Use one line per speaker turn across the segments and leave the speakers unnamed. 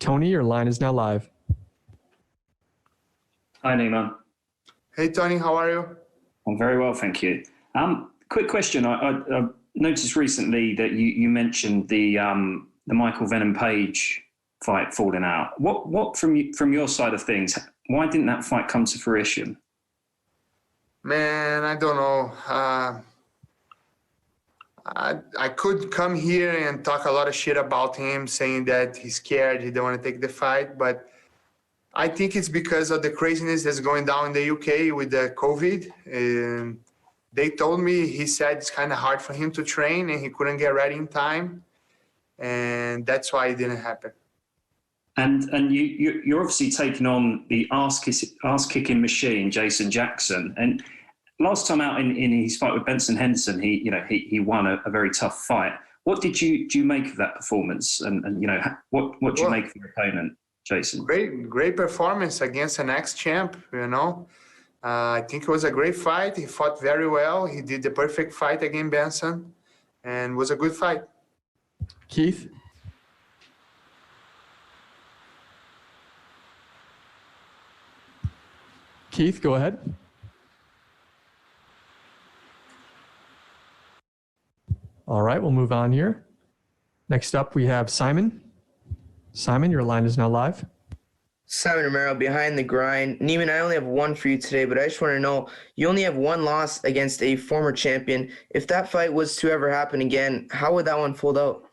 Tony, your line is now live.
Hi, Neiman.
Hey, Tony, how are you?
I'm very well, thank you. Quick question. I noticed recently that you mentioned the Michael Venom Page fight falling out. What from your side of things, why didn't that fight come to fruition?
Man, I don't know. I could come here and talk a lot of shit about him, saying that he's scared, he don't want to take the fight, but I think it's because of the craziness that's going down in the UK with the COVID. And they told me, he said it's kind of hard for him to train and he couldn't get ready in time. And that's why it didn't happen. And
you're obviously taking on the ass-kicking machine, Jason Jackson. And last time out in his fight with Benson Henderson, he won a very tough fight. What do you make of that performance? And what do you make of your opponent, Jason?
Great performance against an ex-champ, I think it was a great fight. He fought very well. He did the perfect fight against Benson and was a good fight.
Keith? Keith, go ahead. All right, we'll move on here. Next up, we have Simon. Simon, your line is now live.
Simon Romero, Behind the Grind. Neiman, I only have one for you today, but I just want to know, you only have one loss against a former champion. If that fight was to ever happen again, how would that one fold out?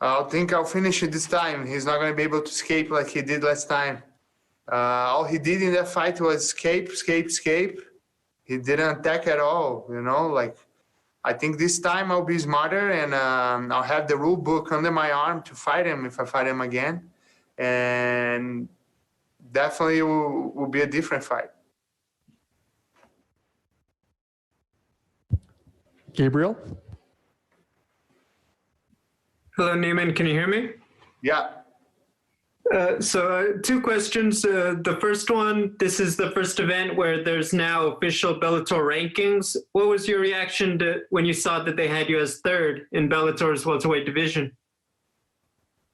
I think I'll finish it this time. He's not going to be able to escape like he did last time. All he did in that fight was escape. He didn't attack at all, I think this time I'll be smarter and I'll have the rule book under my arm to fight him if I fight him again. And definitely will be a different fight.
Gabriel?
Hello, Neiman. Can you hear me?
Yeah.
So two questions. The first one, this is the first event where there's now official Bellator rankings. What was your reaction to when you saw that they had you as third in Bellator's welterweight division?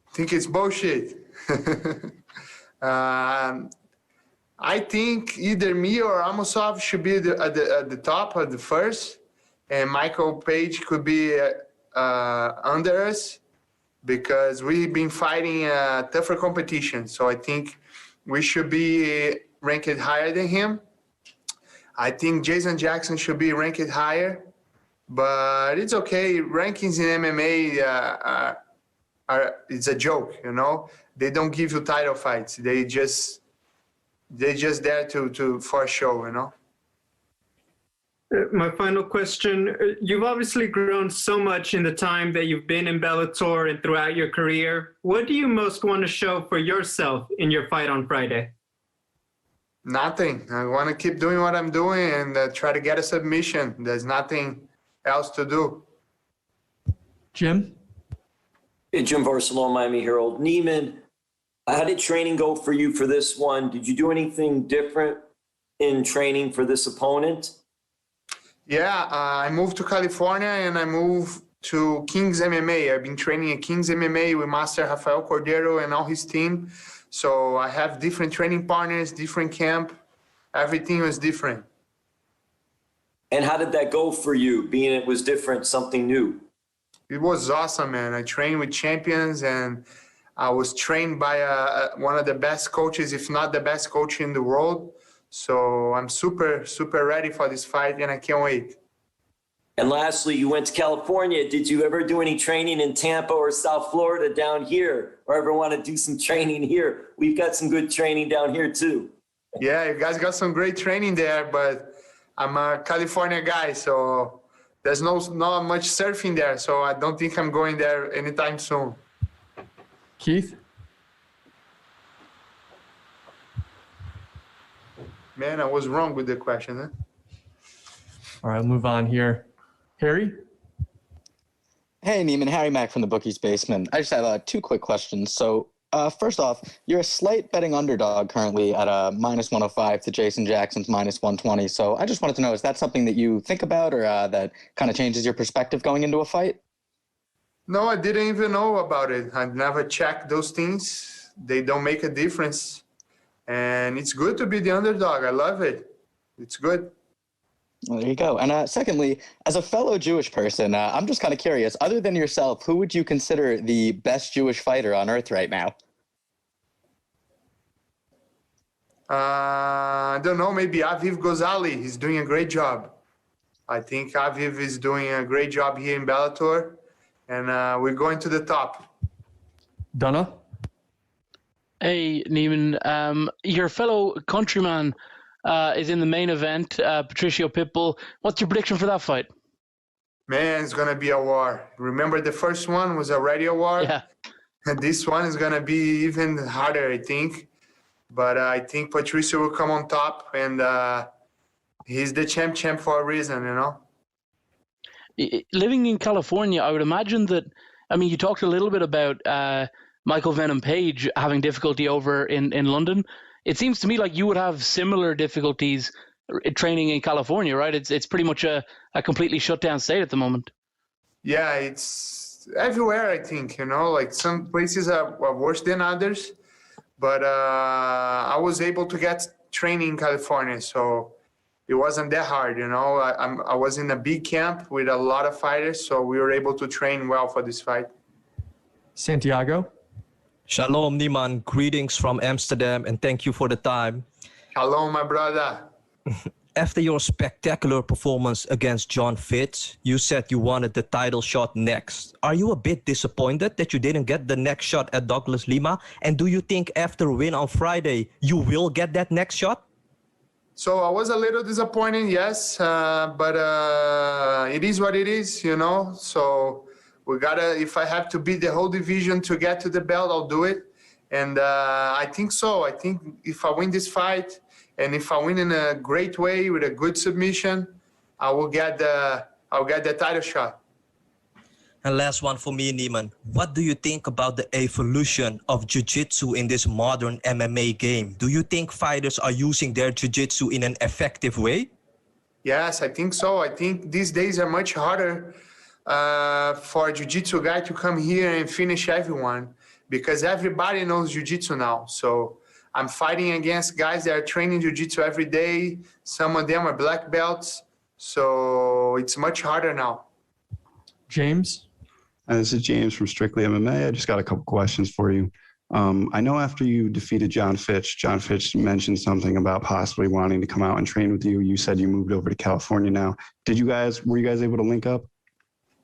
I think it's bullshit. I think either me or Amosov should be at the top of the first, and Michael Page could be under us, because we've been fighting a tougher competition. So I think we should be ranked higher than him. I think Jason Jackson should be ranked higher, but it's okay. Rankings in MMA it's a joke, They don't give you title fights. They're just there for a show,
My final question, you've obviously grown so much in the time that you've been in Bellator and throughout your career. What do you most want to show for yourself in your fight on Friday?
Nothing. I want to keep doing what I'm doing and try to get a submission. There's nothing else to do.
Jim?
Hey, Jim Barcelona, Miami Herald. Neiman, how did training go for you for this one? Did you do anything different in training for this opponent?
Yeah, I moved to California and I moved to King's MMA. I've been training at King's MMA with Master Rafael Cordeiro and all his team. So I have different training partners, different camp. Everything was different.
And how did that go for you, being it was different, something new?
It was awesome, man. I trained with champions and I was trained by one of the best coaches, if not the best coach in the world. So I'm super, super ready for this fight and I can't wait.
And lastly, you went to California. Did you ever do any training in Tampa or South Florida down here, or ever want to do some training here? We've got some good training down here too.
Yeah, you guys got some great training there, but I'm a California guy, so there's not much surfing there. So I don't think I'm going there anytime soon.
Keith?
Man, I was wrong with the question, huh?
All right, we'll move on here. Harry?
Hey, Neiman, Harry Mack from the Bookie's Basement. I just have two quick questions. So first off, you're a slight betting underdog currently at a -105 to Jason Jackson's -120. So I just wanted to know, is that something that you think about or that kind of changes your perspective going into a fight?
No, I didn't even know about it. I never checked those things. They don't make a difference. And it's good to be the underdog. I love it. It's good.
Well, there you go. And secondly, as a fellow Jewish person, I'm just kind of curious, other than yourself, who would you consider the best Jewish fighter on earth right now?
I don't know, maybe Aviv Gozali. He's doing a great job. I think Aviv is doing a great job here in Bellator, and we're going to the top.
Donna?
Hey, Neiman. Your fellow countryman is in the main event, Patricio Pitbull. What's your prediction for that fight?
Man, it's going to be a war. Remember the first one was already a war?
Yeah.
And this one is going to be even harder, I think. But I think Patricio will come on top, and he's the champ for a reason, you know?
Living in California, I would imagine that, I mean, you talked a little bit about Michael Venom Page having difficulty over in London. It seems to me like you would have similar difficulties training in California, right? It's pretty much a completely shut down state at the moment.
Yeah, it's everywhere, I think, you know? Like some places are worse than others. But I was able to get training in California, so it wasn't that hard, you know. I was in a big camp with a lot of fighters, so we were able to train well for this fight.
Santiago?
Shalom, Neiman. Greetings from Amsterdam, and thank you for the time.
Shalom, my brother.
After your spectacular performance against John Fitz, you said you wanted the title shot next. Are you a bit disappointed that you didn't get the next shot at Douglas Lima? And do you think after a win on Friday, you will get that next shot?
So I was a little disappointed, yes, but it is what it is, you know. So we gotta, if I have to beat the whole division to get to the belt, I'll do it. And I think so. I think if I win this fight, and if I win in a great way with a good submission, I'll get the title shot.
And last one for me, Neiman. What do you think about the evolution of jiu-jitsu in this modern MMA game? Do you think fighters are using their jiu-jitsu in an effective way?
Yes, I think so. I think these days are much harder for a jiu-jitsu guy to come here and finish everyone because everybody knows jiu-jitsu now. So I'm fighting against guys that are training jiu-jitsu every day. Some of them are black belts. So it's much harder now.
James?
This is James from Strictly MMA. I just got a couple questions for you. I know after you defeated John Fitch mentioned something about possibly wanting to come out and train with you. You said you moved over to California now. Were you guys able to link up?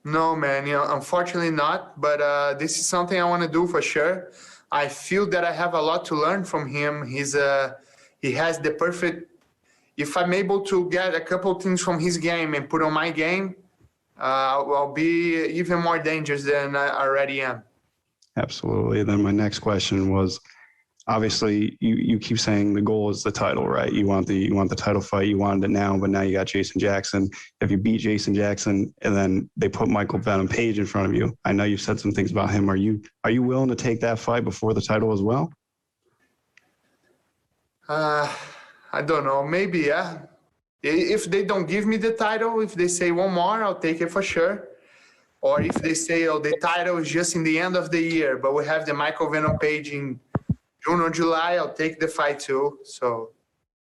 No, man, unfortunately not. But this is something I want to do for sure. I feel that I have a lot to learn from him. He has the perfect. If I'm able to get a couple things from his game and put on my game, I'll be even more dangerous than I already am.
Absolutely. Then my next question was, obviously, you keep saying the goal is the title, right? You want the title fight. You wanted it now, but now you got Jason Jackson. If you beat Jason Jackson and then they put Michael Venom Page in front of you, I know you've said some things about him. Are you willing to take that fight before the title as well?
I don't know. Maybe, yeah. If they don't give me the title, if they say one more, I'll take it for sure. Or if they say, oh, the title is just in the end of the year, but we have the Michael Venom Page in June or July, I'll take the fight too. So,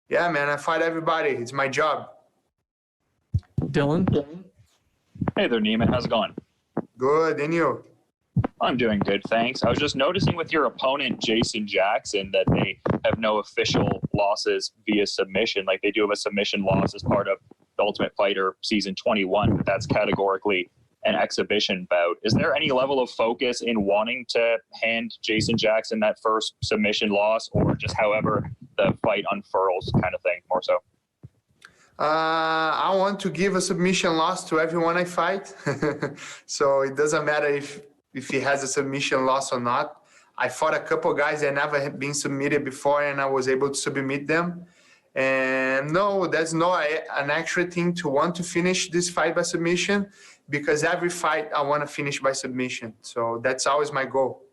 yeah, man, I fight everybody. It's my job.
Dylan?
Hey there, Neiman. How's it going?
Good. And you?
I'm doing good, thanks. I was just noticing with your opponent, Jason Jackson, that they have no official losses via submission. Like they do have a submission loss as part of the Ultimate Fighter Season 21, but that's categorically an exhibition bout. Is there any level of focus in wanting to hand Jason Jackson that first submission loss, or just however the fight unfurls kind of thing, more so?
I want to give a submission loss to everyone I fight. So it doesn't matter if he has a submission loss or not. I fought a couple guys that never had been submitted before, and I was able to submit them. And no, there's no an extra thing to want to finish this fight by submission, because every fight I want to finish by submission. So that's always my goal.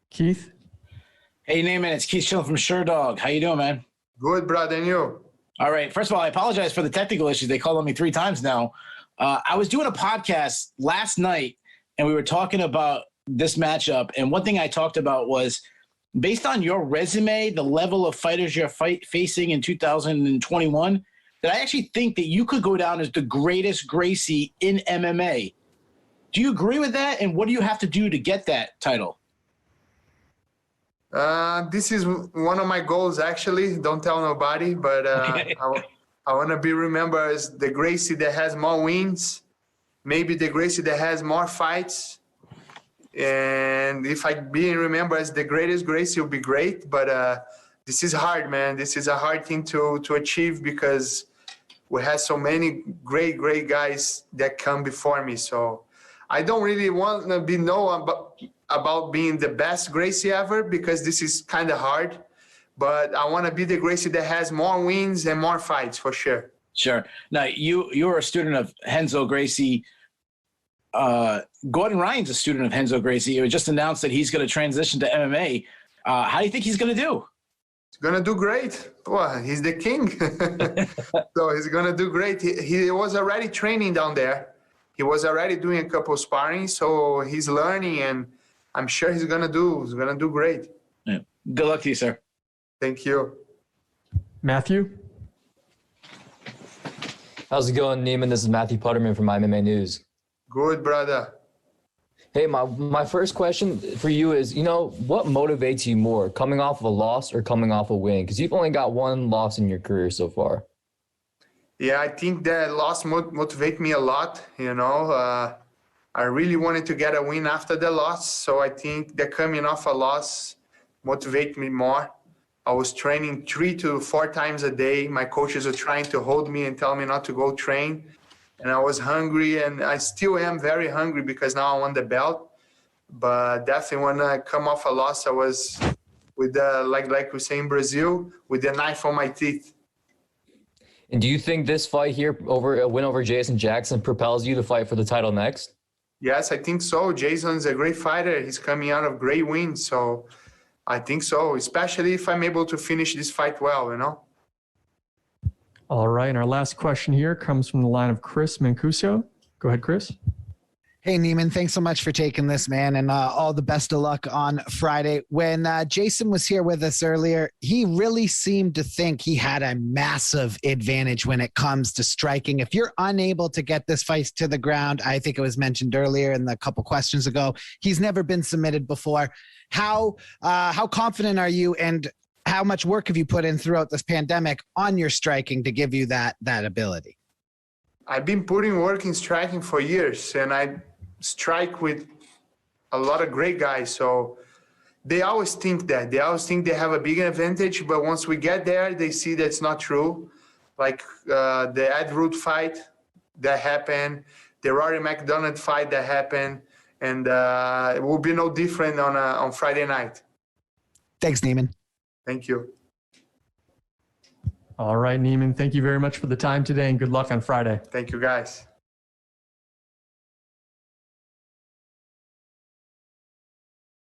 Keith?
Hey, Neiman, it's Keith Schill from Sherdog. How you doing, man?
Good, brother, and you?
All right. First of all, I apologize for the technical issues. They called on me 3 times now. I was doing a podcast last night, and we were talking about this matchup. And one thing I talked about was, based on your resume, the level of fighters you're facing in 2021, that I actually think that you could go down as the greatest Gracie in MMA. Do you agree with that? And what do you have to do to get that title?
This is one of my goals, actually. Don't tell nobody, but I want to be remembered as the Gracie that has more wins, maybe the Gracie that has more fights. And if I be remembered as the greatest Gracie, it would be great. But this is hard, man. This is a hard thing to achieve because we have so many great guys that come before me. So I don't really want to be known about being the best Gracie ever because this is kind of hard. But I want to be the Gracie that has more wins and more fights for sure.
Sure. Now, you're a student of Renzo Gracie. Gordon Ryan's a student of Renzo Gracie. It was just announced that he's going to transition to MMA. How do you think he's going to do?
He's going to do great. Well, he's the king. So he's going to do great. He was already training down there. He was already doing a couple sparring, so he's learning, and I'm sure he's going to do great.
Yeah. Good luck to you, sir.
Thank you.
Matthew?
How's it going, Neiman? This is Matthew Putterman from MMA News.
Good, brother.
Hey, my first question for you is, what motivates you more, coming off of a loss or coming off a win? Because you've only got one loss in your career so far.
Yeah, I think that loss motivates me a lot. I really wanted to get a win after the loss, so I think that coming off a loss motivates me more. I was training 3 to 4 times a day. My coaches were trying to hold me and tell me not to go train. And I was hungry, and I still am very hungry because now I won the belt. But definitely when I come off a loss, I was with like we say in Brazil, with the knife on my teeth.
And do you think this fight here, a win over Jason Jackson, propels you to fight for the title next?
Yes, I think so. Jason's a great fighter. He's coming out of great wins, so I think so, especially if I'm able to finish this fight well,
All right, and our last question here comes from the line of Chris Mancuso. Go ahead, Chris.
Hey, Neiman, thanks so much for taking this, man, and all the best of luck on Friday. When Jason was here with us earlier, he really seemed to think he had a massive advantage when it comes to striking. If you're unable to get this fight to the ground, I think it was mentioned earlier in the couple questions ago, he's never been submitted before. How confident are you, and how much work have you put in throughout this pandemic on your striking to give you that ability?
I've been putting work in striking for years, and I strike with a lot of great guys. So they always think that. They always think they have a big advantage, but once we get there, they see that's not true. Like the Ed Root fight that happened, the Rory McDonald fight that happened, and it will be no different on Friday night.
Thanks, Neiman.
Thank you.
All right, Neiman, thank you very much for the time today, and good luck on Friday.
Thank you, guys.